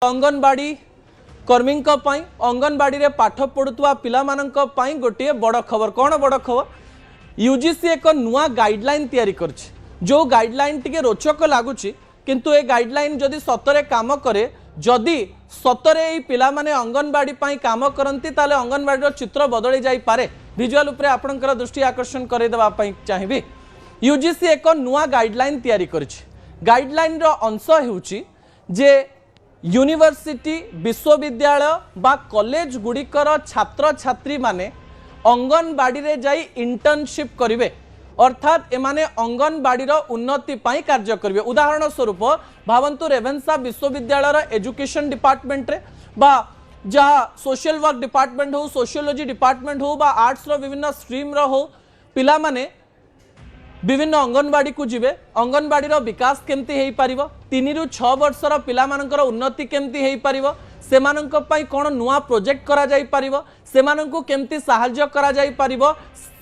अंगनवाड़ी कर्मी अंगनवाड़ी रे पाठ पढ़ुवा पिला गोटे बड़ खबर कौन बड़ खबर यूजीसी एक नुआ गाइडलाइन तैयारी करछि जो गाइडलाइन टिके रोचक लगुच किंतु ए गाइडलाइन जदि सतरे काम करे जदि सतरे ये पिला माने अंगनवाड़ी काम करती ताले अंगनवाड़ी चित्र बदली जाई पारे विजुअल उपरे आपनकर दृष्टि आकर्षण करदेवा चाहिए। यूजीसी एक नुआ गाइडलाइन तैयारी करछि गाइडलाइन रो अंश हेउछि जे यूनिवर्सिटी विश्वविद्यालय बा कॉलेज गुड़िकर छात्र छात्री माने अंगनवाड़ी रे जाई इंटर्नशिप करिवे अर्थात एमाने अंगनवाड़ी उन्नति पाई कार्य करिवे। उदाहरण स्वरूप भावंतु रेवेन्सा विश्वविद्यालय एजुकेशन डिपार्टमेंट रे बा जहाँ सोशल वर्क डिपार्टमेंट हो सोशियोलॉजी डिपार्टमेंट हो बा आर्ट्स रो विभिन्न स्ट्रीम रो हो पिला माने विभिन्न अंगनवाड़ी को जीवे अंगनवाड़ी विकास केमती हो पारिबो 3 ରୁ 6 वर्षर पिला मानकर उन्नति केमती हो पारिबो सेमानंक पई कोन नुआ प्रोजेक्ट करा जाई पारिबो सेमानंकु केमती सहाय्य करा जाई पारिबो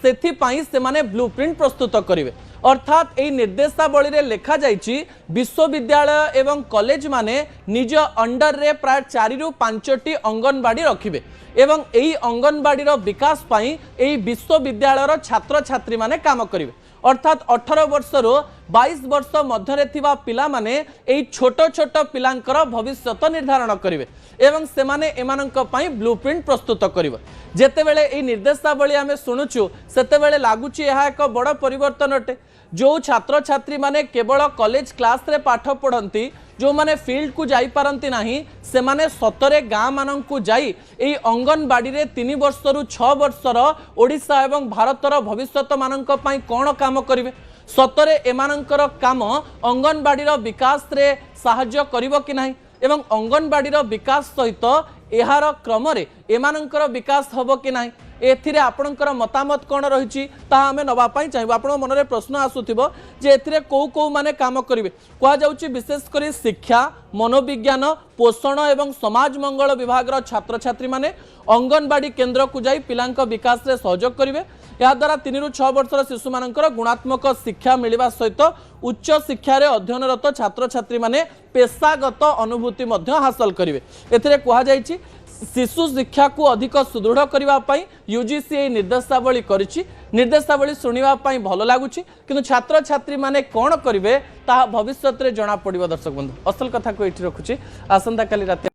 सेथि पई सेमाने ब्लूप्रिंट प्रस्तुत करिवे। अर्थात एई निर्देशावली रे लेखा जाईची विश्वविद्यालय एवं कॉलेज माने निज अंडर रे प्राय 4 ରୁ 5टी अंगनवाड़ी रखिबे एवं एई अंगनवाड़ी विकास पई एई विश्वविद्यालय छात्र छात्री माने काम करिवे। अर्थात 18 वर्ष रो 22 वर्ष मध्य थिबा पिला माने एई छोट छोट पिलांकर भविष्यत निर्धारण करिवे एवं सेमाने एमानंक पई ब्लूप्रिंट प्रस्तुत करिवे। जेतेबेले एई निर्देशावली आमे सुनुचु सेतेबेले लागुची एहा एक बड़ परिवर्तन अटे जो छात्र छात्री माने केवल कॉलेज क्लास रे पाठ पढ़ंती जो माने फील्ड को जाई पारंती नाही से माने सतरे गाँ मानंकु जाई एई अंगनवाड़ी रे 3 वर्ष रु 6 वर्षर ओडिशा एवं भारतर भविष्यत मानंक पई कोन काम करिवे सतरे एमानंकर काम अंगनवाड़ी विकास रे सहाय्य करिवो कि नाही एवं अंगनवाड़ी विकास सहित एहार क्रम रे एमानंकर विकास हबो कि नाही एथिरे आपणकर मतामत कौन रही आम नवापाई चाहिए। आपण मन में प्रश्न आसुथिबो जे एथिरे को माने काम करिवे कह जाउची विशेषकर शिक्षा मनोविज्ञान पोषण एवं समाज मंगल विभाग छात्र छात्री माने अंगनवाड़ी केन्द्र को जाई पिलांक विकास रे सहयोग करिवे। या द्वारा 3 ରୁ 6 वर्षर शिशु मानकर गुणात्मक शिक्षा मिलवा सहित उच्च शिक्षा रे अध्ययनरत छात्र छात्री माने पेशागत अनुभूति मध्य हासिल करिवे। एथिरे कह जाइछि शिशु शिक्षा को अधिक सुदृढ़ करने यूजीसी निर्देशावली करिछि निर्देशावली शुणा भल लगुच कि छात्र छात्री माने कौन करेंगे ता भविष्य में जना पड़ो। दर्शक बंधु असल कथा को ये रखुच्छी आसंता काली रात